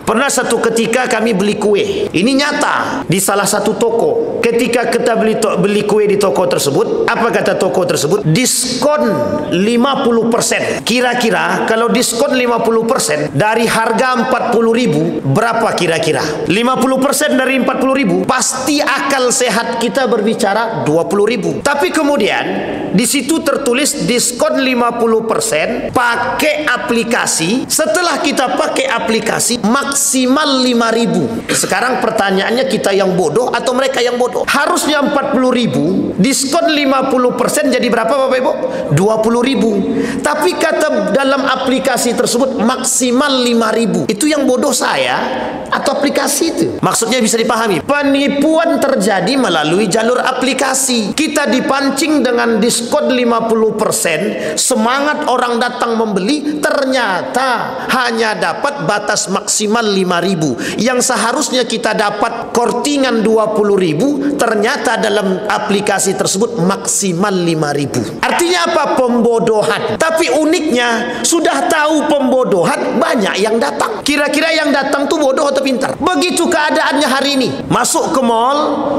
Pernah satu ketika kami beli kue. Ini nyata di salah satu toko. Ketika kita beli kue di toko tersebut, apa kata toko tersebut? Diskon 50%. Kira-kira kalau diskon 50% dari harga 40.000, berapa kira-kira? 50% dari 40.000, pasti akal sehat kita berbicara 20.000. Tapi kemudian di situ tertulis diskon 50% pakai aplikasi. Setelah kita pakai aplikasi maksimal 5.000. Sekarang pertanyaannya, kita yang bodoh atau mereka yang bodoh? Harusnya 40.000, diskon 50% jadi berapa Bapak Ibu? 20.000. Tapi kata dalam aplikasi tersebut maksimal 5.000. Itu yang bodoh saya atau aplikasi itu? Maksudnya bisa dipahami. Penipuan terjadi melalui jalur aplikasi. Kita dipancing dengan diskon 50%, semangat orang datang membeli, ternyata hanya dapat batas maksimal 5.000. Yang seharusnya kita dapat kortingan 20.000, ternyata dalam aplikasi tersebut maksimal 5.000. Artinya apa? Pembodohan. Tapi uniknya, sudah tahu pembodohan, banyak yang datang. Kira-kira yang datang tuh bodoh atau pintar? Begitu keadaannya hari ini. Masuk ke mall,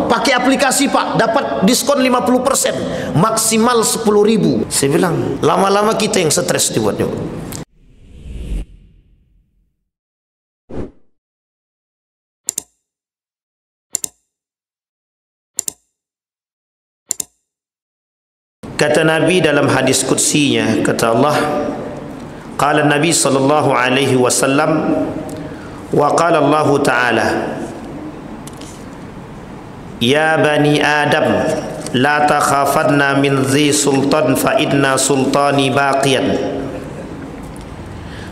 pakai aplikasi Pak, dapat diskon 50%, maksimal 10.000. Saya bilang, lama-lama kita yang stres dibuatnya. Kata Nabi dalam hadis qudsinya, kata Allah, qala Nabi sallallahu alaihi wasallam, wa qala Allah Ta'ala, ya bani Adam la takhafanna min dhi sultan fa inna sultani baqiyan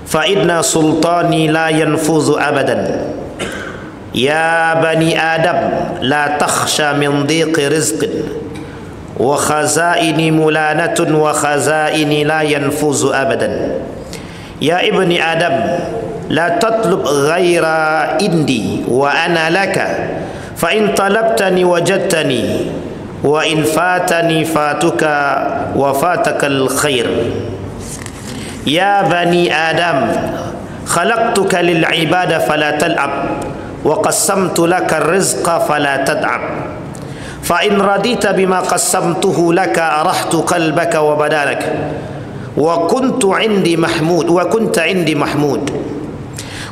fa inna sultani la yanfuzu abadan. Ya bani Adam la takhsha min dhiqi rizqin wa khazaini mulanatun wa khazaini la yanfuzu abadan. Ya ibni Adam la tatlub ghaira indi wa ana laka fa in talabtani wajadtani wa in fatani fatuka wa fatakal khair. Ya bani Adam khalaqtuka lil ibadah fala tal'ab wa qassamtu laka rizqa fala tad'ab fa in radita bima qassamtuhu laka arahtu qalbaka wa badanak wa kuntu indi mahmud wa kunta indi mahmud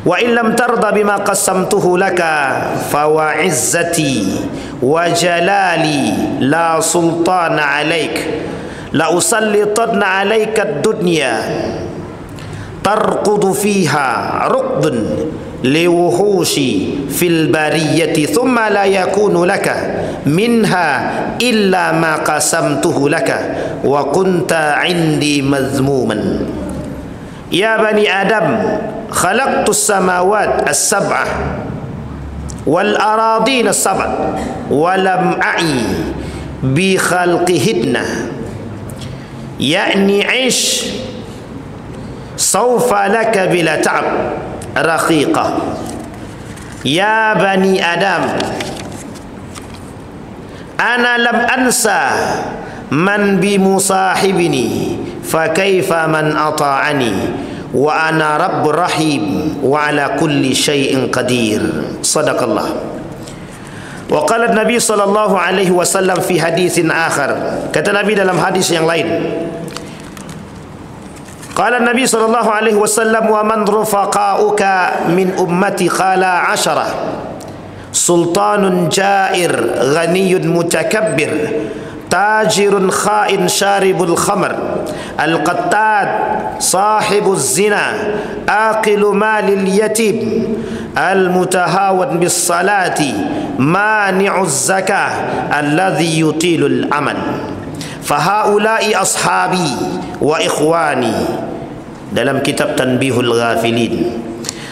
wa in lam tarda bima qassamtuhu laka fa wa izzati wa jalali la sultana alaik la usallitanna alaika ad-dunya tarqudu fiha ruqdun liwuhushi fil bariyati thumma la yakunu laka minha illa ma qasamtuhu laka wa kunta indi mazmuman. Ya bani Adam khalaqtu as-samawat as-sab'ah wal aradin as-sab' wa lam a'i bi khalqihinna ya'ni 'ish sawfa laka bila ta'ab raqiqah. Ya bani Adam ana lam ansa man bi musahibini fa kaifa man ata'ani wa ana rabbur rahim wa ala kulli syai'in qadir. Sadaqallah. Wa qala Nabi sallallahu alaihi wasallam fi haditsin akhar, kata Nabi dalam hadis yang lain, qala Nabi sallallahu alaihi wasallam wa man rufaqa'uka min ummati qala 10 sultanun jair ghaniyun mutakabbir tajirun kha'in syaribul khamr al-qattad sahibuz zina aqilu malil yatim al-mutahawad bis salati mani'uz zakah alladhi yutilul amal fahaulai ashabi wa ikhwani, dalam kitab Tanbihul Ghafilin.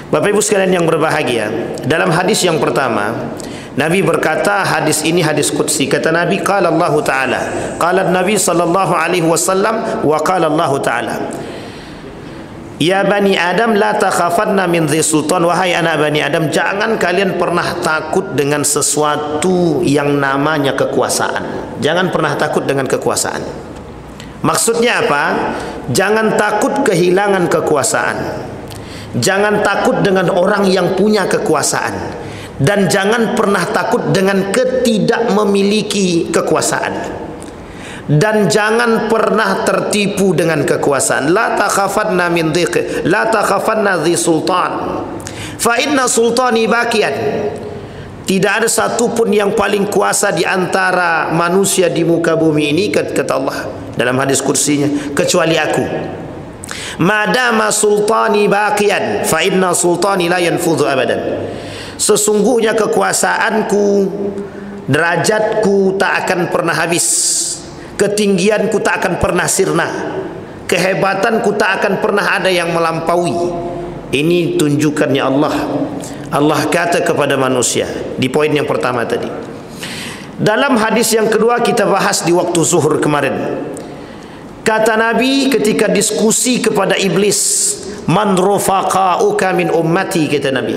Bapak Ibu sekalian yang berbahagia, dalam hadis yang pertama Nabi berkata, hadis ini hadis qudsi, kata Nabi, qala Allah Ta'ala, qala Nabi sallallahu alaihi wasallam wa qala Allah Ta'ala, ya bani Adam la takhafanna min dhi sultan, wahai anak bani Adam, jangan kalian pernah takut dengan sesuatu yang namanya kekuasaan. Jangan pernah takut dengan kekuasaan. Maksudnya apa? Jangan takut kehilangan kekuasaan. Jangan takut dengan orang yang punya kekuasaan, dan jangan pernah takut dengan ketidak memiliki kekuasaan, dan jangan pernah tertipu dengan kekuasaan. La takhafanna min dhiq, la takhafanna dhi sultan, fa inna sultani bakian. Tidak ada satu pun yang paling kuasa di antara manusia di muka bumi ini, kata Allah dalam hadis kursinya, kecuali aku. Madama sultani baqiyan fa inna sultani la yanfudhu abadan. Sesungguhnya kekuasaanku, derajatku tak akan pernah habis, ketinggianku tak akan pernah sirna, kehebatanku tak akan pernah ada yang melampaui. Ini tunjukkannya Allah. Allah kata kepada manusia di poin yang pertama tadi. Dalam hadis yang kedua kita bahas di waktu zuhur kemarin, kata Nabi ketika diskusi kepada iblis, man rufaqa'uka min ummati, kata Nabi,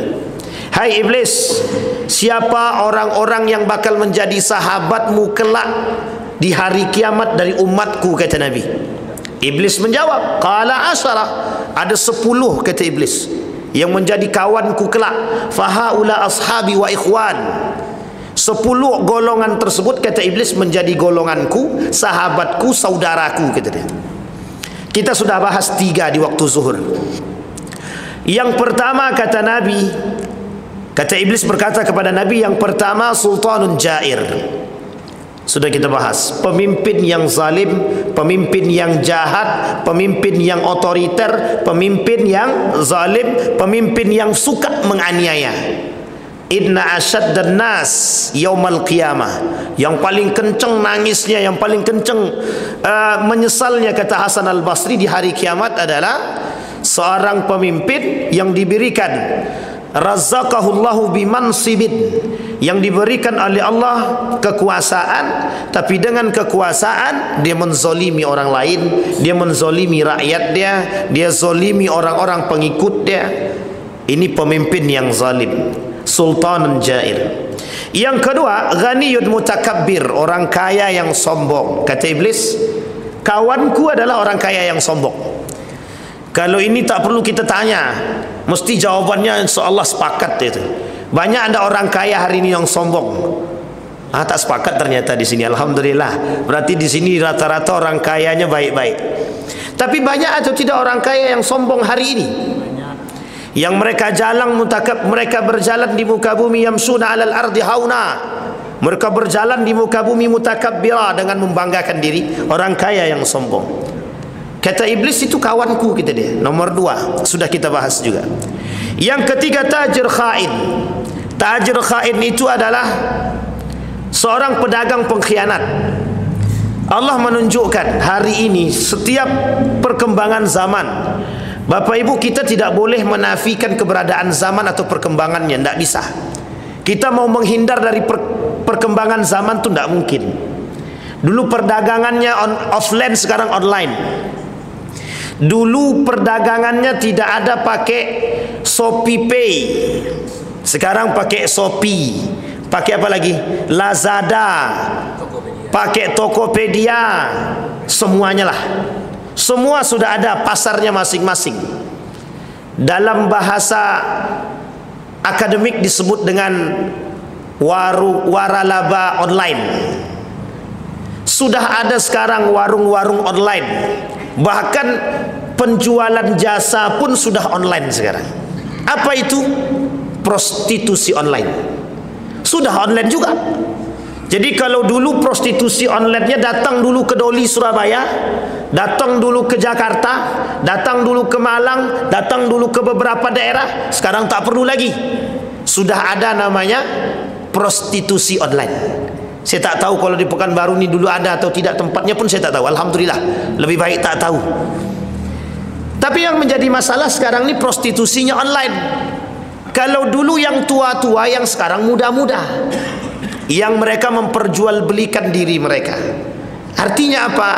hai iblis, siapa orang-orang yang bakal menjadi sahabatmu kelak di hari kiamat dari umatku, kata Nabi. Iblis menjawab, qala asyara, ada 10, kata iblis, yang menjadi kawanku kelak. Fahaula ashabi wa ikhwan, 10 golongan tersebut, kata iblis, menjadi golonganku, sahabatku, saudaraku, kata dia. Kita sudah bahas 3 di waktu zuhur. Yang pertama, kata Nabi, kata iblis berkata kepada Nabi, yang pertama sultanun jair. Sudah kita bahas, pemimpin yang zalim, pemimpin yang jahat, pemimpin yang otoriter, pemimpin yang zalim, pemimpin yang suka menganiaya. Inna asyaddan nas yaumal qiyamah, yang paling kenceng nangisnya, yang paling kenceng menyesalnya, kata Hasan al-Basri, di hari kiamat adalah seorang pemimpin yang diberikan razaqahullahu bimansibin, yang diberikan oleh Allah kekuasaan, tapi dengan kekuasaan dia menzolimi orang lain, dia menzolimi rakyat dia zolimi orang-orang pengikut dia. Ini pemimpin yang zalim, sultanun jair. Yang kedua, ghaniyun mutakabbir, orang kaya yang sombong. Kata iblis, kawanku adalah orang kaya yang sombong. Kalau ini tak perlu kita tanya, mesti jawabannya insyaallah sepakat itu. Banyak ada orang kaya hari ini yang sombong. Tak sepakat ternyata di sini. Alhamdulillah. Berarti di sini rata-rata orang kayanya baik-baik. Tapi banyak atau tidak orang kaya yang sombong hari ini? Yang mereka mereka berjalan di muka bumi yamsuna 'alal ardi hauna. Mereka berjalan di muka bumi mutakabbira, dengan membanggakan diri, orang kaya yang sombong. Kata iblis, itu kawanku, kata dia. Nomor 2 sudah kita bahas juga. Yang ketiga, tajir khain. Tajir khain itu adalah seorang pedagang pengkhianat. Allah menunjukkan hari ini setiap perkembangan zaman, Bapak Ibu, kita tidak boleh menafikan keberadaan zaman atau perkembangannya, tidak bisa. Kita mau menghindar dari perkembangan zaman itu tidak mungkin. Dulu perdagangannya offline, sekarang online. Dulu perdagangannya tidak ada pakai Shopee Pay, sekarang pakai Shopee. Pakai apa lagi? Lazada, pakai Tokopedia, semuanya lah. Semua sudah ada pasarnya masing-masing. Dalam bahasa akademik disebut dengan waralaba online. Sudah ada sekarang warung-warung online. Bahkan penjualan jasa pun sudah online sekarang. Apa itu? Prostitusi online. Sudah online juga. Jadi kalau dulu prostitusi online-nya datang dulu ke Doli Surabaya, datang dulu ke Jakarta, datang dulu ke Malang, datang dulu ke beberapa daerah, sekarang tak perlu lagi. Sudah ada namanya prostitusi online. Saya tak tahu kalau di Pekanbaru ini dulu ada atau tidak, tempatnya pun saya tak tahu. Alhamdulillah, lebih baik tak tahu. Tapi yang menjadi masalah sekarang ini prostitusinya online. Kalau dulu yang tua-tua, yang sekarang muda-muda, yang mereka memperjualbelikan diri mereka. Artinya apa?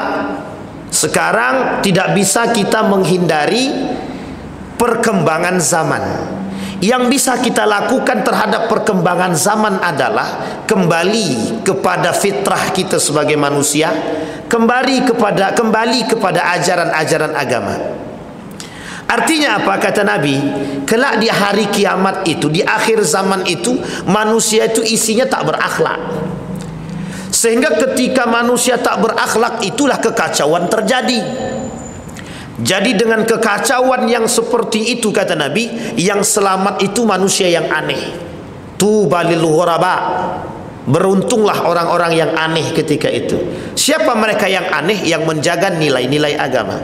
Sekarang tidak bisa kita menghindari perkembangan zaman. Yang bisa kita lakukan terhadap perkembangan zaman adalah kembali kepada fitrah kita sebagai manusia, kembali kepada ajaran-ajaran agama. Artinya apa kata Nabi? Kelak di hari kiamat itu, di akhir zaman itu, manusia itu isinya tak berakhlak. Sehingga ketika manusia tak berakhlak, itulah kekacauan terjadi. Jadi dengan kekacauan yang seperti itu kata Nabi, yang selamat itu manusia yang aneh. Tuba lil ghuraba. Beruntunglah orang-orang yang aneh ketika itu. Siapa mereka yang aneh? Yang menjaga nilai-nilai agama.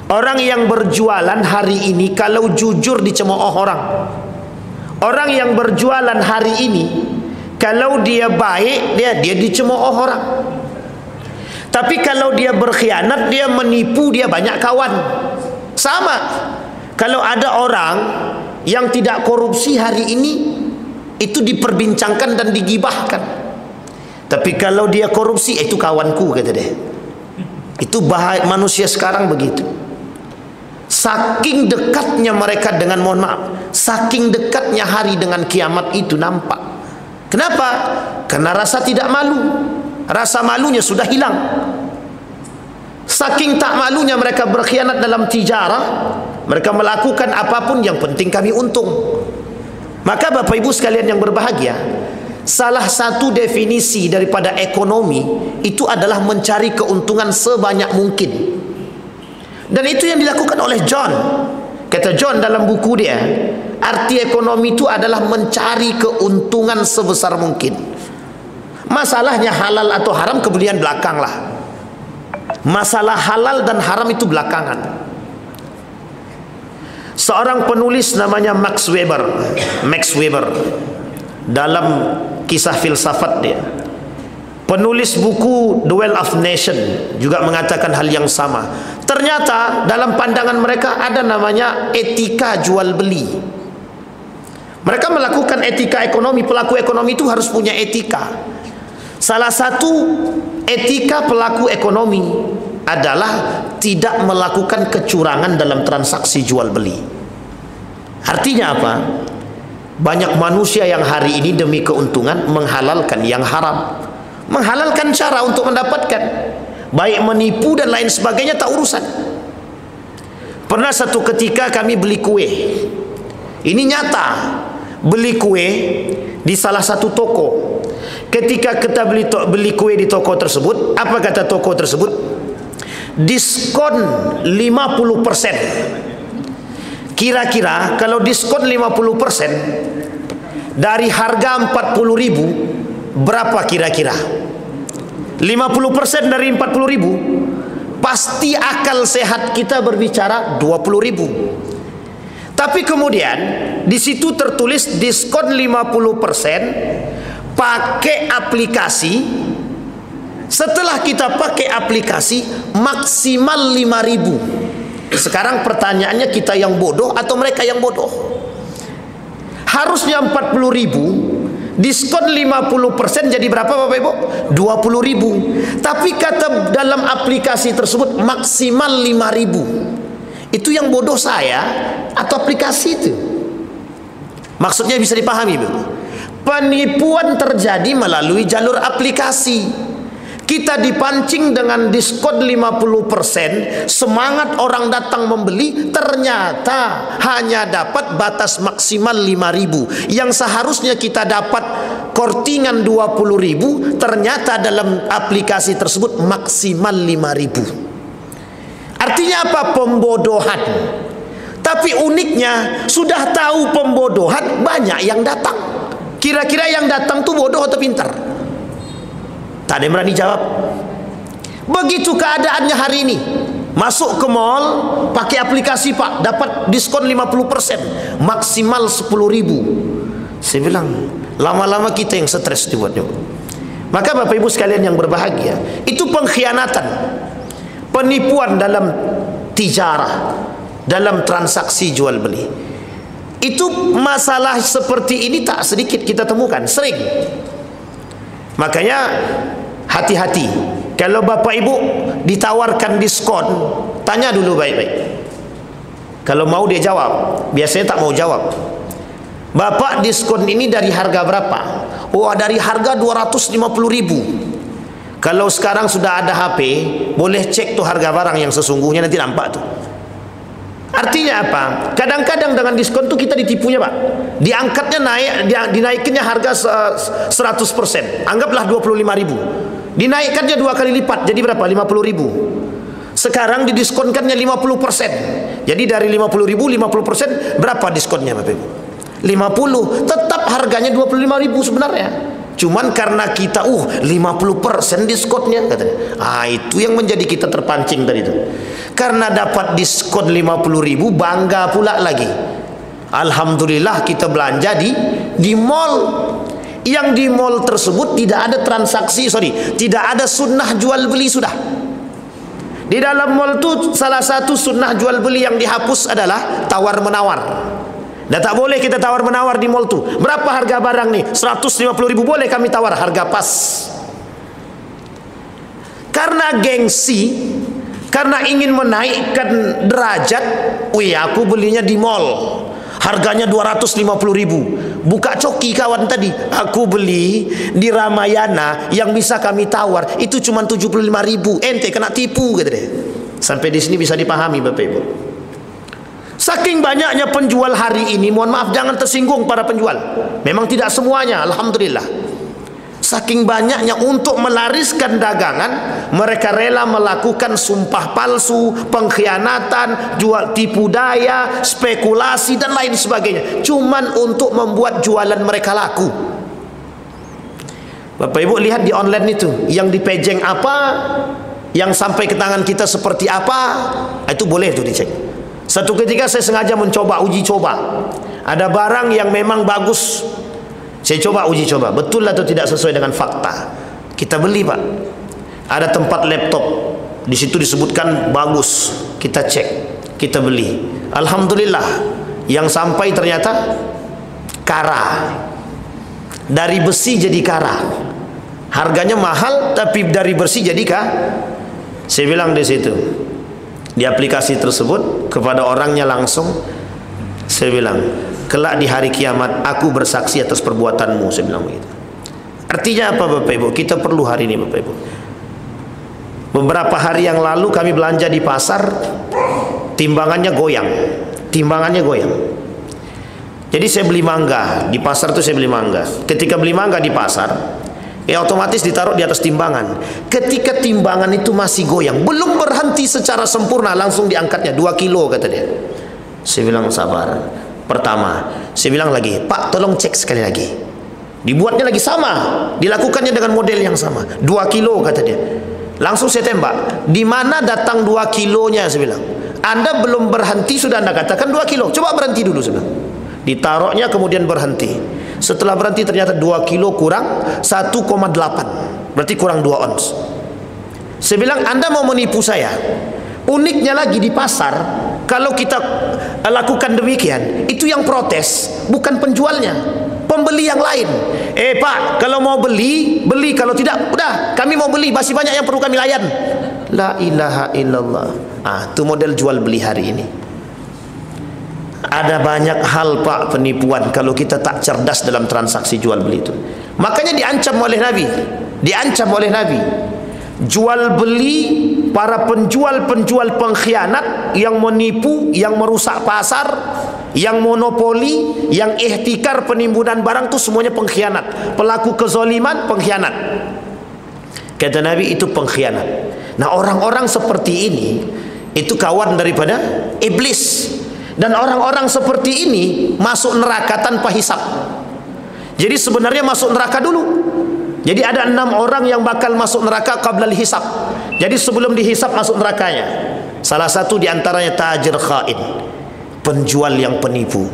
Orang yang berjualan hari ini kalau jujur dicemooh orang. Orang yang berjualan hari ini kalau dia baik, dia dicemooh orang. Tapi kalau dia berkhianat, dia menipu, dia banyak kawan. Sama. Kalau ada orang yang tidak korupsi hari ini, itu diperbincangkan dan digibahkan. Tapi kalau dia korupsi, itu kawanku kata dia. Itu bahaya manusia sekarang begitu. Saking dekatnya mereka dengan, mohon maaf, saking dekatnya hari dengan kiamat itu nampak. Kenapa? Karena rasa tidak malu. Rasa malunya sudah hilang. Saking tak malunya mereka berkhianat dalam tijarah, mereka melakukan apapun yang penting kami untung. Maka Bapak Ibu sekalian yang berbahagia, salah satu definisi daripada ekonomi itu adalah mencari keuntungan sebanyak mungkin. Dan itu yang dilakukan oleh John. Kata John dalam buku dia, arti ekonomi itu adalah mencari keuntungan sebesar mungkin. Masalahnya halal atau haram kemudian belakang lah. Masalah halal dan haram itu belakangan. Seorang penulis namanya Max Weber dalam kisah filsafat dia, penulis buku The Wealth of Nation, juga mengatakan hal yang sama. Ternyata dalam pandangan mereka ada namanya etika jual beli. Mereka melakukan etika ekonomi. Pelaku ekonomi itu harus punya etika. Salah satu etika pelaku ekonomi adalah tidak melakukan kecurangan dalam transaksi jual beli. Artinya apa? Banyak manusia yang hari ini demi keuntungan menghalalkan yang haram, menghalalkan cara untuk mendapatkan, baik menipu dan lain sebagainya, tak urusan. Pernah satu ketika kami beli kue. Ini nyata, beli kue di salah satu toko. Ketika kita beli kue di toko tersebut, apa kata toko tersebut? Diskon 50%. Kira-kira kalau diskon 50% dari harga 40.000, berapa kira-kira? 50% dari 40.000, pasti akal sehat kita berbicara 20.000. Tapi kemudian di situ tertulis diskon 50% pakai aplikasi. Setelah kita pakai aplikasi maksimal 5.000. Sekarang pertanyaannya, kita yang bodoh atau mereka yang bodoh? Harusnya 40.000, diskon 50% jadi berapa Bapak Ibu? 20.000. Tapi kata dalam aplikasi tersebut maksimal 5.000. Itu yang bodoh saya atau aplikasi itu? Maksudnya bisa dipahami, Bu? Penipuan terjadi melalui jalur aplikasi. Kita dipancing dengan diskon 50%, semangat orang datang membeli, ternyata hanya dapat batas maksimal 5.000. Yang seharusnya kita dapat kortingan 20.000, ternyata dalam aplikasi tersebut maksimal 5.000. Artinya apa? Pembodohan. Tapi uniknya, sudah tahu pembodohan, banyak yang datang. Kira-kira yang datang tuh bodoh atau pintar? Tak ada yang berani jawab. Begitu keadaannya hari ini. Masuk ke mall, pakai aplikasi Pak, dapat diskon 50%, maksimal 10.000. Saya bilang, lama-lama kita yang stres dibuatnya. Maka Bapak Ibu sekalian yang berbahagia, itu pengkhianatan, penipuan dalam tijarah, dalam transaksi jual beli. Itu masalah seperti ini tak sedikit kita temukan, sering. Makanya hati-hati. Kalau Bapak Ibu ditawarkan diskon, tanya dulu baik-baik. Kalau mau dia jawab, biasanya tak mau jawab. Bapak, diskon ini dari harga berapa? Oh, dari harga 250.000. Kalau sekarang sudah ada HP, boleh cek tuh harga barang yang sesungguhnya, nanti nampak tuh. Artinya apa? Kadang-kadang dengan diskon itu kita ditipunya, Pak. Diangkatnya naik, dinaikinnya harga 100%. Anggaplah 25.000. Dinaikkannya 2 kali lipat, jadi berapa? 50.000. Sekarang didiskonkannya 50%. Jadi dari 50.000, 50% berapa diskonnya, Bapak Ibu? 50. Tetap harganya 25.000 sebenarnya. Cuman karena kita 50% diskonnya katanya. Itu yang menjadi kita terpancing tadi itu. Karena dapat diskon 50.000, bangga pula lagi. Alhamdulillah kita belanja di mall. Yang di mall tersebut tidak ada transaksi, tidak ada sunnah jual beli sudah. Di dalam mall itu salah satu sunnah jual beli yang dihapus adalah tawar menawar. Dan tak boleh kita tawar menawar di mall tu. Berapa harga barang nih? 150.000 boleh kami tawar, harga pas. Karena gengsi, karena ingin menaikkan derajat, aku belinya di mall. Harganya 250.000. Buka coki kawan tadi. Aku beli di Ramayana yang bisa kami tawar itu cuma 75.000. Ente kena tipu gitu deh. Sampai di sini bisa dipahami Bapak Ibu. Saking banyaknya penjual hari ini, mohon maaf jangan tersinggung para penjual. Memang tidak semuanya, alhamdulillah. Saking banyaknya untuk melariskan dagangan, mereka rela melakukan sumpah palsu, pengkhianatan, jual tipu daya, spekulasi dan lain sebagainya. Cuman untuk membuat jualan mereka laku. Bapak Ibu lihat di online itu, yang dipejeng apa, yang sampai ke tangan kita seperti apa, itu boleh tuh dicek. Satu ketika saya sengaja mencoba uji coba. Ada barang yang memang bagus. Saya coba uji coba. Betul atau tidak sesuai dengan fakta. Kita beli, Pak. Ada tempat laptop. Di situ disebutkan bagus. Kita cek. Kita beli. Alhamdulillah. Yang sampai ternyata kara. Dari besi jadi kara. Harganya mahal tapi dari besi jadi Saya bilang di situ. Di aplikasi tersebut kepada orangnya langsung saya bilang, kelak di hari kiamat aku bersaksi atas perbuatanmu, saya bilang begitu. Artinya apa Bapak Ibu? Kita perlu hari ini Bapak Ibu. Beberapa hari yang lalu kami belanja di pasar, timbangannya goyang. Jadi saya beli mangga di pasar itu, saya beli mangga. Ketika beli mangga di pasar, otomatis ditaruh di atas timbangan. Ketika timbangan itu masih goyang, belum berhenti secara sempurna, langsung diangkatnya 2 kilo kata dia. Saya bilang sabar. Pertama, saya bilang lagi, Pak tolong cek sekali lagi. Dibuatnya lagi sama, dilakukannya dengan model yang sama. 2 kilo kata dia. Langsung saya tembak. Di mana datang 2 kilonya? Saya bilang. Anda belum berhenti sudah Anda katakan 2 kilo. Coba berhenti dulu, saya bilang. Ditaruhnya kemudian berhenti. Setelah berhenti ternyata 2 kilo kurang 1,8. Berarti kurang 2 ons. Saya bilang Anda mau menipu saya. Uniknya lagi di pasar, kalau kita lakukan demikian, itu yang protes bukan penjualnya, pembeli yang lain. Pak, kalau mau beli, beli. Kalau tidak, udah kami mau beli, masih banyak yang perlu kami layan. La ilaha illallah. Itu model jual beli hari ini. Ada banyak hal Pak penipuan kalau kita tak cerdas dalam transaksi jual beli itu. Makanya diancam oleh Nabi. Jual beli, para penjual-penjual pengkhianat yang menipu, yang merusak pasar, yang monopoli, yang ihtikar penimbunan barang itu semuanya pengkhianat. Pelaku kezaliman pengkhianat. Kata Nabi itu pengkhianat. Nah, orang-orang seperti ini itu kawan daripada iblis. Dan orang-orang seperti ini masuk neraka tanpa hisab. Jadi sebenarnya masuk neraka dulu. Jadi ada 6 orang yang bakal masuk neraka qabla hisab. Jadi sebelum dihisab masuk nerakanya. Salah satu diantaranya tajir khain, penjual yang penipu.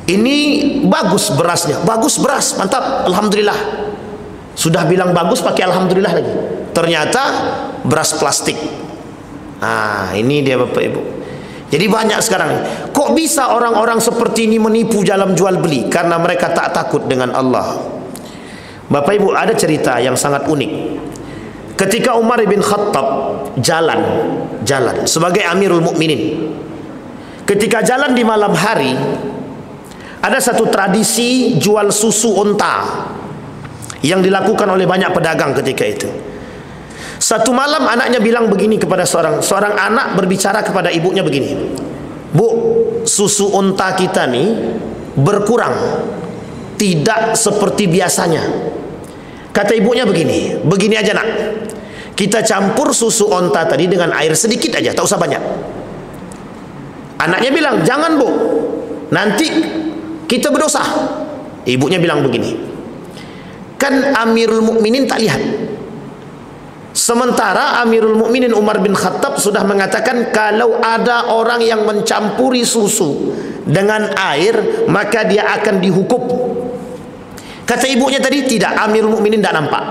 Ini bagus berasnya, bagus beras, mantap, alhamdulillah. Sudah bilang bagus pakai alhamdulillah lagi. Ternyata beras plastik. Ini dia Bapak Ibu. Jadi banyak sekarang. Kok bisa orang-orang seperti ini menipu dalam jual beli? Karena mereka tak takut dengan Allah. Bapak Ibu, ada cerita yang sangat unik. Ketika Umar bin Khattab jalan sebagai Amirul Mukminin. Ketika jalan di malam hari, ada satu tradisi jual susu unta yang dilakukan oleh banyak pedagang ketika itu. Satu malam anaknya bilang begini kepada seorang anak berbicara kepada ibunya begini. Bu, susu unta kita nih berkurang, tidak seperti biasanya. Kata ibunya begini, begini aja nak, kita campur susu unta tadi dengan air sedikit aja, tak usah banyak. Anaknya bilang, jangan bu, nanti kita berdosa. Ibunya bilang begini, kan Amirul Mukminin tak lihat. Sementara Amirul Mukminin Umar bin Khattab sudah mengatakan, kalau ada orang yang mencampuri susu dengan air, maka dia akan dihukum. Kata ibunya tadi, tidak, Amirul Mukminin tidak nampak.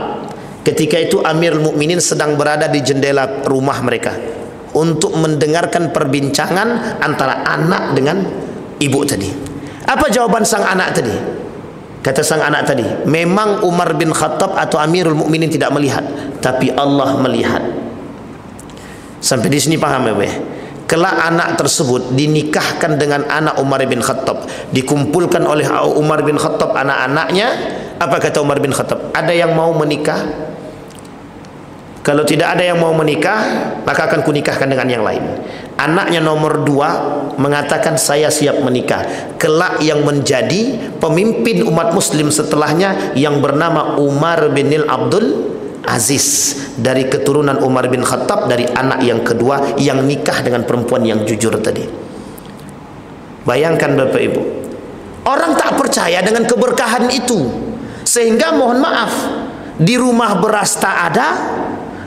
Ketika itu Amirul Mukminin sedang berada di jendela rumah mereka untuk mendengarkan perbincangan antara anak dengan ibu tadi. Apa jawaban sang anak tadi? Kata sang anak tadi, memang Umar bin Khattab atau Amirul Mukminin tidak melihat, tapi Allah melihat. Sampai di sini paham ya, Beh? Kelak anak tersebut dinikahkan dengan anak Umar bin Khattab, dikumpulkan oleh Umar bin Khattab anak-anaknya. Apa kata Umar bin Khattab? Ada yang mau menikah? Kalau tidak ada yang mau menikah, maka akan kunikahkan dengan yang lain. Anaknya nomor 2 mengatakan, saya siap menikah. Kelak yang menjadi pemimpin umat muslim setelahnya yang bernama Umar bin Abdul Aziz, dari keturunan Umar bin Khattab, dari anak yang kedua yang nikah dengan perempuan yang jujur tadi. Bayangkan Bapak Ibu, orang tak percaya dengan keberkahan itu, sehingga mohon maaf, di rumah beras tak ada,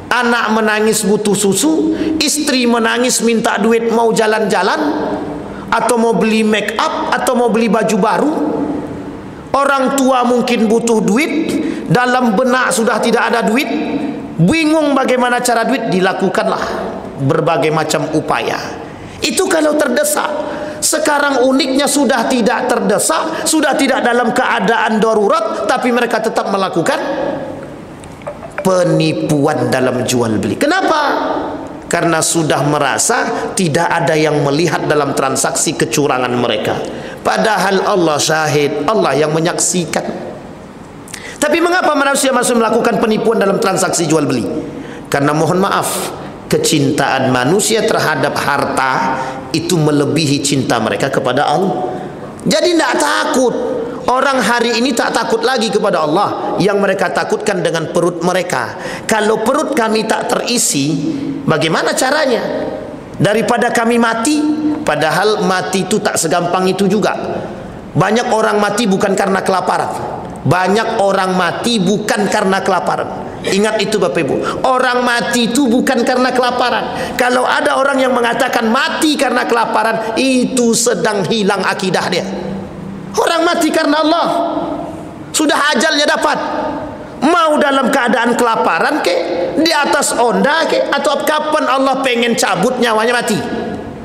anak menangis butuh susu, istri menangis minta duit mau jalan-jalan, atau mau beli make up, atau mau beli baju baru. Orang tua mungkin butuh duit, dalam benak sudah tidak ada duit, bingung bagaimana cara duit, dilakukanlah berbagai macam upaya. Itu kalau terdesak. Sekarang uniknya sudah tidak terdesak, sudah tidak dalam keadaan darurat, tapi mereka tetap melakukan penipuan dalam jual beli. Kenapa? Karena sudah merasa tidak ada yang melihat dalam transaksi kecurangan mereka, padahal Allah syahid, Allah yang menyaksikan. Tapi mengapa manusia masih melakukan penipuan dalam transaksi jual beli? Karena mohon maaf, kecintaan manusia terhadap harta itu melebihi cinta mereka kepada Allah. Jadi tidak takut. Orang hari ini tak takut lagi kepada Allah. Yang mereka takutkan dengan perut mereka. Kalau perut kami tak terisi, bagaimana caranya? Daripada kami mati, padahal mati itu tak segampang itu juga. Banyak orang mati bukan karena kelaparan. Banyak orang mati bukan karena kelaparan. Ingat itu Bapak Ibu, orang mati itu bukan karena kelaparan. Kalau ada orang yang mengatakan mati karena kelaparan, itu sedang hilang akidah dia. Orang mati karena Allah, sudah ajalnya dapat. Mau dalam keadaan kelaparan ke, di atas onda ke, atau kapan Allah pengen cabut nyawanya mati.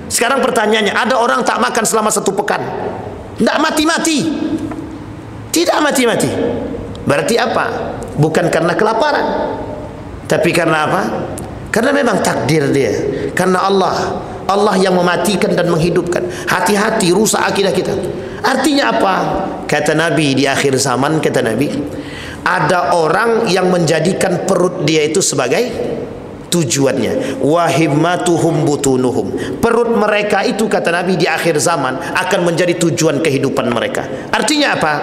Sekarang pertanyaannya, ada orang tak makan selama 1 pekan, tidak mati-mati, tidak mati-mati. Berarti apa? Bukan karena kelaparan, tapi karena apa? Karena memang takdir dia. Karena Allah yang mematikan dan menghidupkan. Hati-hati, rusak akidah kita. Artinya apa? Kata Nabi di akhir zaman, kata Nabi, ada orang yang menjadikan perut dia itu sebagai tujuannya. Wahimmatuhum butunuhum. Perut mereka itu, kata Nabi, di akhir zaman akan menjadi tujuan kehidupan mereka. Artinya apa?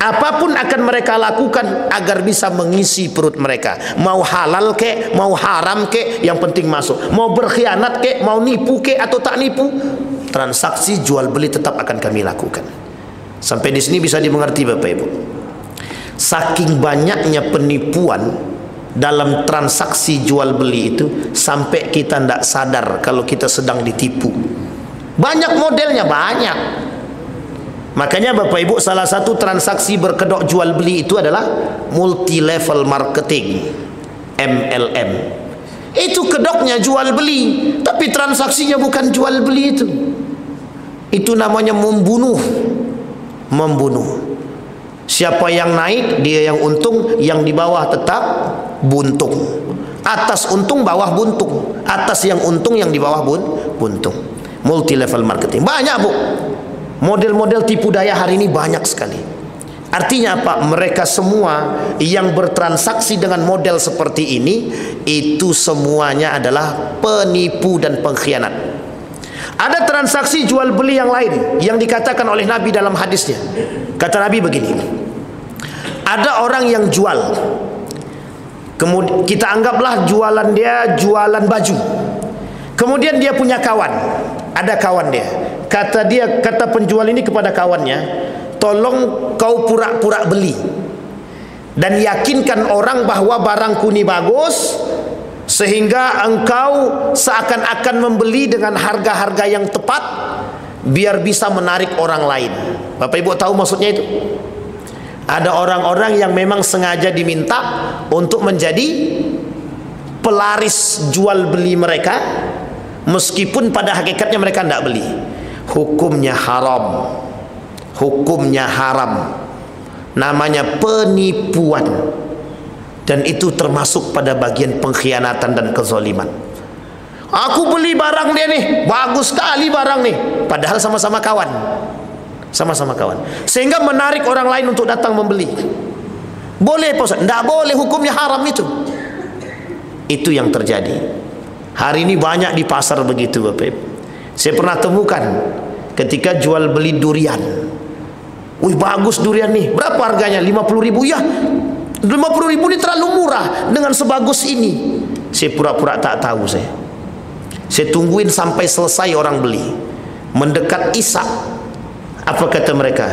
Apapun akan mereka lakukan agar bisa mengisi perut mereka. Mau halal ke, mau haram ke, yang penting masuk. Mau berkhianat ke, mau nipu ke atau tak nipu, transaksi jual beli tetap akan kami lakukan. Sampai di sini bisa dimengerti Bapak Ibu. Saking banyaknya penipuan dalam transaksi jual beli itu, sampai kita tidak sadar kalau kita sedang ditipu. Banyak modelnya, banyak. Makanya Bapak Ibu, salah satu transaksi berkedok jual beli itu adalah multi level marketing, MLM. Itu kedoknya jual beli, tapi transaksinya bukan jual beli itu. Itu namanya membunuh. Membunuh. Siapa yang naik, dia yang untung, yang di bawah tetap buntung. Atas untung, bawah buntung. Atas yang untung, yang di bawah buntung. Multi level marketing. Banyak Bu. Model-model tipu daya hari ini banyak sekali. Artinya apa? Mereka semua yang bertransaksi dengan model seperti ini, itu semuanya adalah penipu dan pengkhianat. Ada transaksi jual beli yang lain yang dikatakan oleh Nabi dalam hadisnya. Kata Nabi begini, ada orang yang jual, kemudian kita anggaplah jualan dia jualan baju. Kemudian dia punya kawan, ada kawan dia. Kata penjual ini kepada kawannya, tolong kau pura-pura beli dan yakinkan orang bahwa barangku ini bagus, sehingga engkau seakan-akan membeli dengan harga-harga yang tepat, biar bisa menarik orang lain. Bapak Ibu tahu maksudnya itu? Ada orang-orang yang memang sengaja diminta untuk menjadi pelaris jual beli mereka, meskipun pada hakikatnya mereka tidak beli. Hukumnya haram. Hukumnya haram. Namanya penipuan. Dan itu termasuk pada bagian pengkhianatan dan kezaliman. Aku beli barang dia nih, bagus sekali barang nih, padahal sama-sama kawan. Sama-sama kawan. Sehingga menarik orang lain untuk datang membeli. Boleh Pak Ustaz? Tidak boleh, hukumnya haram itu. Itu yang terjadi. Hari ini banyak di pasar begitu Bapak Ibu. Saya pernah temukan ketika jual beli durian. Wih, bagus durian nih. Berapa harganya? 50.000 ya. 50.000 ini terlalu murah dengan sebagus ini. Saya pura-pura tak tahu saya. Saya tungguin sampai selesai orang beli. Mendekat Isya. Apa kata mereka?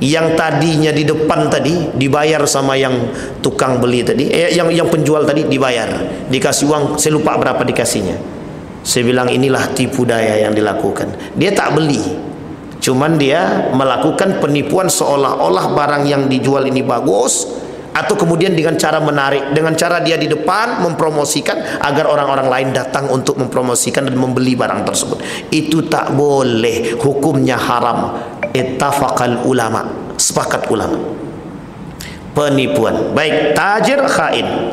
Yang tadinya di depan tadi dibayar sama yang tukang beli tadi, yang penjual tadi dibayar, dikasih uang, saya lupa berapa dikasihnya. Saya bilang inilah tipu daya yang dilakukan. Dia tak beli, cuman dia melakukan penipuan seolah-olah barang yang dijual ini bagus, atau kemudian dengan cara menarik, dengan cara dia di depan mempromosikan agar orang-orang lain datang untuk mempromosikan dan membeli barang tersebut. Itu tak boleh, hukumnya haram. Ittafaqal ulama, sepakat ulama. Penipuan. Baik, tajir khain.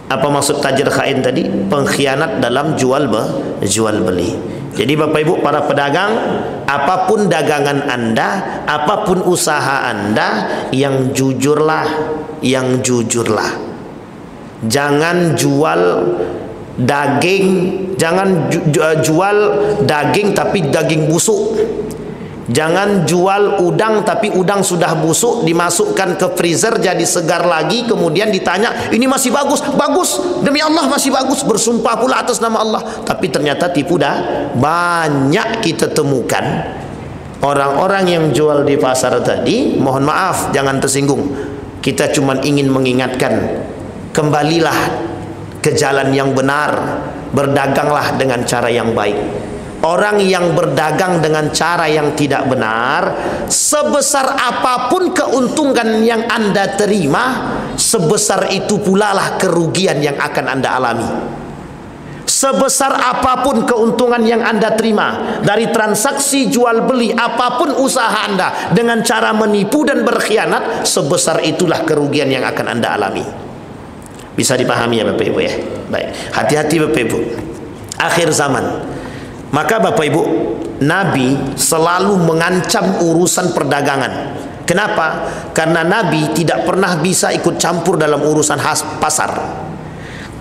Apa maksud tajir khain tadi? Pengkhianat dalam jual beli. Jadi Bapak Ibu para pedagang, apapun dagangan Anda, apapun usaha Anda, yang jujurlah, yang jujurlah. Jangan jual daging, jangan jual daging tapi daging busuk. Jangan jual udang tapi udang sudah busuk, dimasukkan ke freezer jadi segar lagi, kemudian ditanya ini masih bagus. Bagus, demi Allah masih bagus, bersumpah pula atas nama Allah, tapi ternyata tipu dah. Banyak kita temukan orang-orang yang jual di pasar tadi. Mohon maaf, jangan tersinggung, kita cuma ingin mengingatkan, kembalilah ke jalan yang benar, berdaganglah dengan cara yang baik. Orang yang berdagang dengan cara yang tidak benar, sebesar apapun keuntungan yang Anda terima, sebesar itu pula lah kerugian yang akan Anda alami. Sebesar apapun keuntungan yang Anda terima dari transaksi jual beli, apapun usaha Anda dengan cara menipu dan berkhianat, sebesar itulah kerugian yang akan Anda alami. Bisa dipahami ya Bapak Ibu ya? Baik, hati-hati Bapak Ibu. Akhir zaman, maka Bapak Ibu, Nabi selalu mengancam urusan perdagangan. Kenapa? Karena Nabi tidak pernah bisa ikut campur dalam urusan pasar.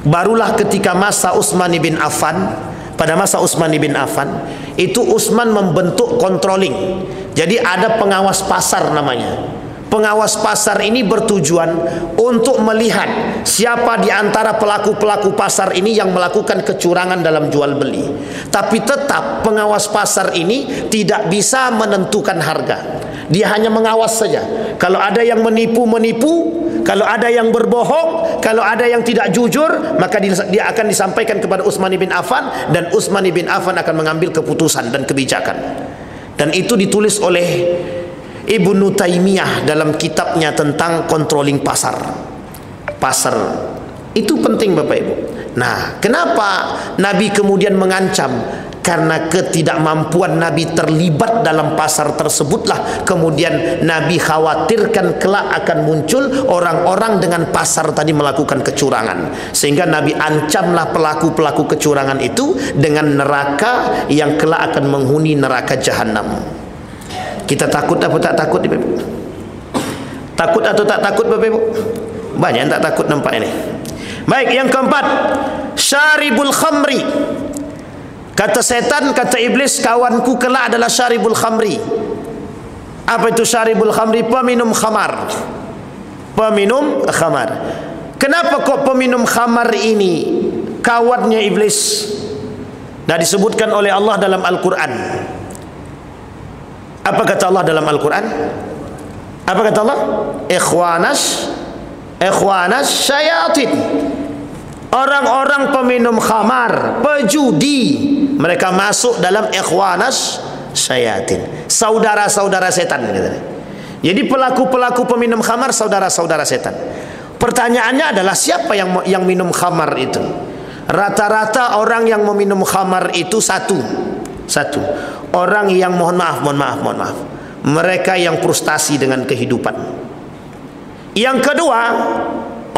Barulah ketika masa Utsman bin Affan, pada masa Utsman bin Affan, itu Utsman membentuk controlling. Jadi ada pengawas pasar namanya. Pengawas pasar ini bertujuan untuk melihat siapa di antara pelaku-pelaku pasar ini yang melakukan kecurangan dalam jual beli. Tapi tetap pengawas pasar ini tidak bisa menentukan harga. Dia hanya mengawas saja. Kalau ada yang menipu, kalau ada yang berbohong, kalau ada yang tidak jujur, maka dia akan disampaikan kepada Utsman bin Affan, dan Utsman bin Affan akan mengambil keputusan dan kebijakan. Dan itu ditulis oleh Ibnu Taimiyah dalam kitabnya tentang controlling pasar. Pasar itu penting Bapak Ibu. Nah, kenapa Nabi kemudian mengancam? Karena ketidakmampuan Nabi terlibat dalam pasar tersebutlah kemudian Nabi khawatirkan kelak akan muncul orang-orang dengan pasar tadi melakukan kecurangan, sehingga Nabi ancamlah pelaku-pelaku kecurangan itu dengan neraka yang kelak akan menghuni neraka jahanam. Kita takut atau tak takut Bapak Ibu? Takut atau tak takut Bapak Ibu? Banyak yang tak takut nampak ini. Baik, yang keempat, syaribul khamri. Kata setan, kata iblis, kawanku kelak adalah syaribul khamri. Apa itu syaribul khamri? Peminum khamar. Peminum khamar. Kenapa kok peminum khamar ini kawannya iblis? Dah disebutkan oleh Allah dalam Al-Quran. Apa kata Allah dalam Al-Quran? Apa kata Allah? Ikhwanas syayatin. Orang-orang peminum khamar, pejudi, mereka masuk dalam ikhwanas syayatin, saudara-saudara setan. Jadi pelaku-pelaku peminum khamar saudara-saudara setan. Pertanyaannya adalah siapa yang minum khamar itu? Rata-rata orang yang meminum khamar itu satu orang yang mohon maaf, mereka yang frustasi dengan kehidupan. Yang kedua,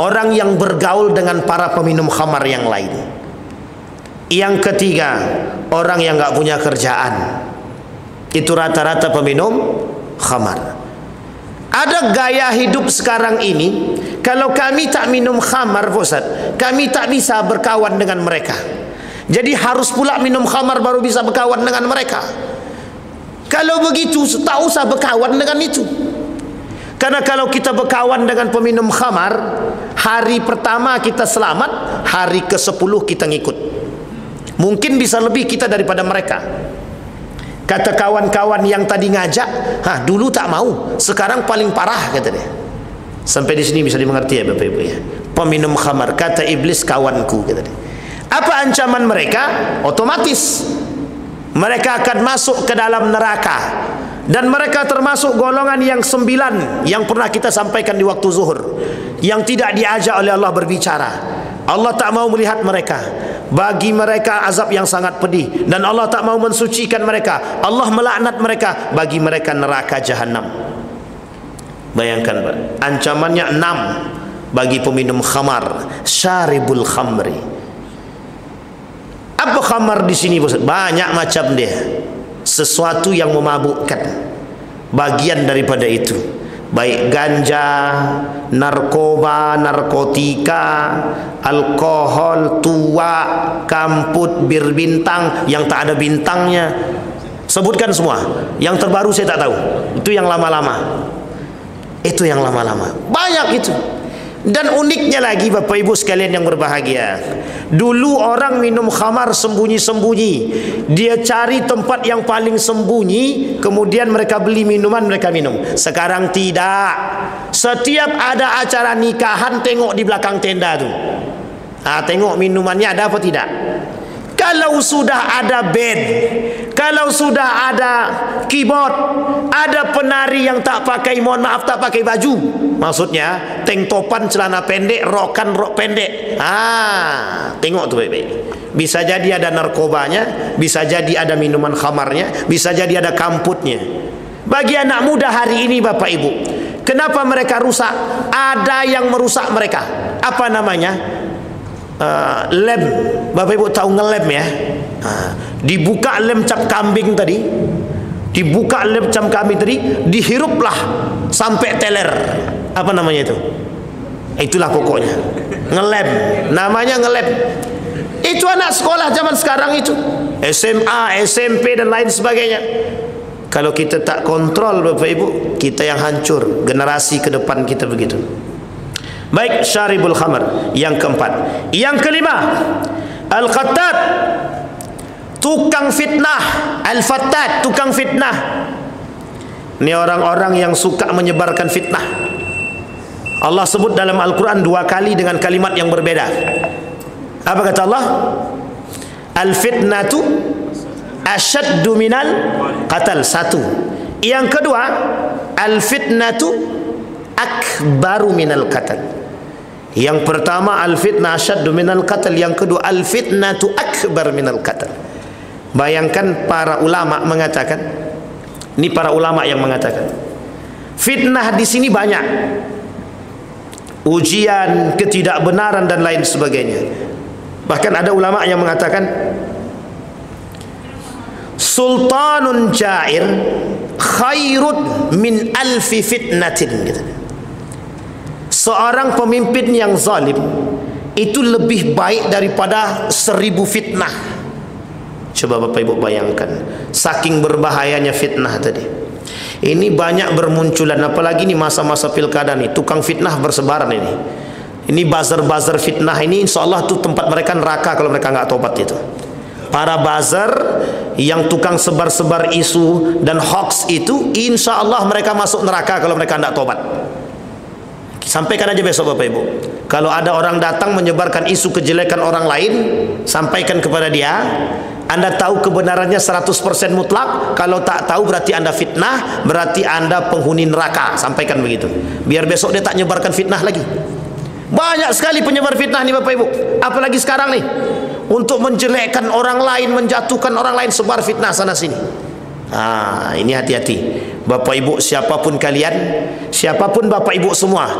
orang yang bergaul dengan para peminum khamar yang lain. Yang ketiga, orang yang nggak punya kerjaan. Itu rata-rata peminum khamar. Ada gaya hidup sekarang ini, kalau kami tak minum khamar, Ustaz, kami tak bisa berkawan dengan mereka. Jadi harus pula minum khamar baru bisa berkawan dengan mereka. Kalau begitu, tak usah berkawan dengan itu. Karena kalau kita berkawan dengan peminum khamar, hari pertama kita selamat, hari ke-10 kita ngikut. Mungkin bisa lebih kita daripada mereka. Kata kawan-kawan yang tadi ngajak, dulu tak mau, sekarang paling parah, kata dia. Sampai di sini bisa dimengerti ya Bapak Ibu ya. Peminum khamar, kata iblis kawanku, kata dia. Apa ancaman mereka? Otomatis mereka akan masuk ke dalam neraka. Dan mereka termasuk golongan yang 9 yang pernah kita sampaikan di waktu zuhur, yang tidak diajak oleh Allah berbicara. Allah tak mau melihat mereka. Bagi mereka azab yang sangat pedih, dan Allah tak mau mensucikan mereka. Allah melaknat mereka. Bagi mereka neraka jahanam. Bayangkan Pak, ancamannya 6 bagi peminum khamar, syaribul khamri. Apa khamar di sini Ustaz? Banyak macam dia. Sesuatu yang memabukkan. Bagian daripada itu, baik ganja, narkoba, narkotika, alkohol, tua, kamput, bir bintang, yang tak ada bintangnya. Sebutkan semua. Yang terbaru saya tak tahu. Itu yang lama-lama. Itu yang lama-lama. Banyak itu. Dan uniknya lagi Bapak Ibu sekalian yang berbahagia, dulu orang minum khamar sembunyi-sembunyi. Dia cari tempat yang paling sembunyi, kemudian mereka beli minuman, mereka minum. Sekarang tidak. Setiap ada acara nikahan, tengok di belakang tenda tu. Tengok minumannya ada apa tidak. Kalau sudah ada band, kalau sudah ada keyboard, ada penari yang tak pakai, mohon maaf, tak pakai baju, maksudnya tank topan, celana pendek, rokan, rok pendek. Tengok tu baik-baik. Bisa jadi ada narkobanya, bisa jadi ada minuman khamarnya, bisa jadi ada kamputnya. Bagi anak muda hari ini Bapak Ibu, kenapa mereka rusak? Ada yang merusak mereka. Apa namanya? Lem. Bapak Ibu tahu ngelem ya? Dibuka lem cap kambing tadi, dibuka lem cap kambing tadi, dihiruplah sampai teler. Apa namanya itu? Itulah pokoknya ngelem. Namanya ngelem. Itu anak sekolah zaman sekarang itu, SMA, SMP dan lain sebagainya. Kalau kita tak kontrol Bapak Ibu, kita yang hancur, generasi ke depan kita begitu. Baik, syaribul khamar. Yang keempat. Yang kelima, al-khattat, tukang fitnah. Al-fattat, tukang fitnah. Ini orang-orang yang suka menyebarkan fitnah. Allah sebut dalam Al-Quran 2 kali dengan kalimat yang berbeda. Apa kata Allah? Al-fitnatu asyaddu minal qatal. 1. Yang kedua, al-fitnatu akbaru minal qatal. Yang pertama, al-fitnah asyaddu minal qatal. Yang kedua, al-fitnatu akbar minal qatal. Bayangkan para ulama mengatakan, ini para ulama yang mengatakan, fitnah di sini banyak, ujian, ketidakbenaran dan lain sebagainya. Bahkan ada ulama yang mengatakan, sultanun jair khairun min alfi fitnatin, gitu. Seorang pemimpin yang zalim itu lebih baik daripada 1000 fitnah. Coba Bapak Ibu bayangkan, saking berbahayanya fitnah tadi. Ini banyak bermunculan, apalagi ini masa-masa pilkada nih, tukang fitnah bersebaran ini. Ini buzzer-buzzer fitnah ini, insya Allah tuh tempat mereka neraka kalau mereka nggak tobat itu. Para buzzer yang tukang sebar-sebar isu dan hoax itu, insya Allah mereka masuk neraka kalau mereka nggak tobat. Sampaikan aja besok Bapak Ibu, kalau ada orang datang menyebarkan isu kejelekan orang lain, sampaikan kepada dia, Anda tahu kebenarannya 100% mutlak. Kalau tak tahu berarti Anda fitnah, berarti Anda penghuni neraka. Sampaikan begitu, biar besok dia tak nyebarkan fitnah lagi. Banyak sekali penyebar fitnah nih Bapak Ibu, apalagi sekarang nih, untuk menjelekkan orang lain, menjatuhkan orang lain, sebar fitnah sana sini. Ini hati-hati Bapak Ibu, siapapun kalian, siapapun Bapak Ibu semua,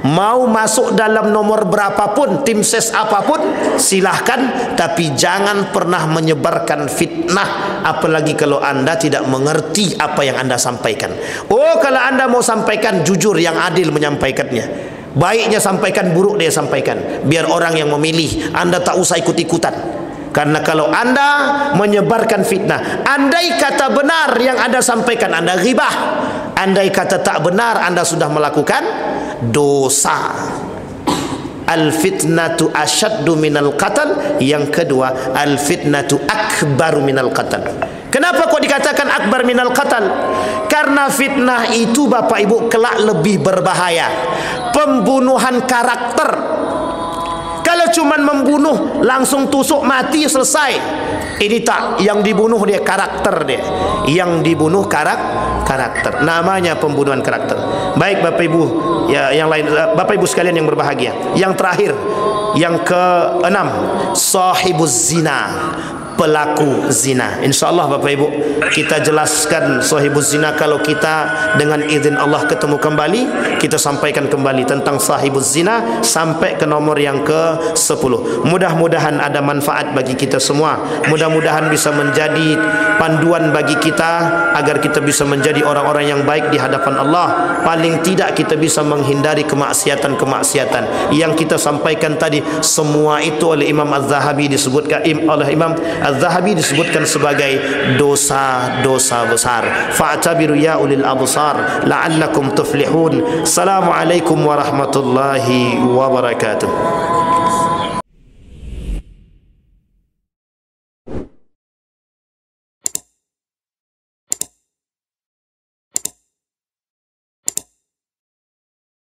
mau masuk dalam nomor berapapun, tim ses apapun, silahkan, tapi jangan pernah menyebarkan fitnah, apalagi kalau Anda tidak mengerti apa yang Anda sampaikan. Kalau Anda mau sampaikan, jujur, yang adil menyampaikannya. Baiknya sampaikan, buruk dia sampaikan, biar orang yang memilih. Anda tak usah ikut-ikutan. Karena kalau Anda menyebarkan fitnah, andai kata benar yang Anda sampaikan, Anda ghibah. Andai kata tak benar, Anda sudah melakukan dosa. Al-fitnatu asyaddu minal qatl. Yang kedua, al-fitnatu akbaru minal qatl. Kenapa kok dikatakan akbar minal qatl? Karena fitnah itu Bapak Ibu kelak lebih berbahaya. Pembunuhan karakter. Kalau cuma membunuh langsung tusuk mati selesai, ini tak. Yang dibunuh dia karakter dia. Yang dibunuh karakter. Namanya pembunuhan karakter. Baik Bapak Ibu, ya, yang lain, Bapak Ibu sekalian yang berbahagia. Yang terakhir, yang ke-6, sahibuz zina, pelaku zina. InsyaAllah Bapak Ibu kita jelaskan sahibuz zina kalau kita dengan izin Allah ketemu kembali, kita sampaikan kembali tentang sahibuz zina sampai ke nomor yang ke-10. Mudah-mudahan ada manfaat bagi kita semua. Mudah-mudahan bisa menjadi panduan bagi kita agar kita bisa menjadi orang-orang yang baik di hadapan Allah. Paling tidak kita bisa menghindari kemaksiatan-kemaksiatan yang kita sampaikan tadi. Semua itu oleh Imam Az-Zahabi disebutkan, oleh Imam Az-Zahabi disebutkan sebagai dosa-dosa besar. Fa'tabiru ya ulil absar la'allakum tuflihun. Assalamualaikum warahmatullahi wabarakatuh.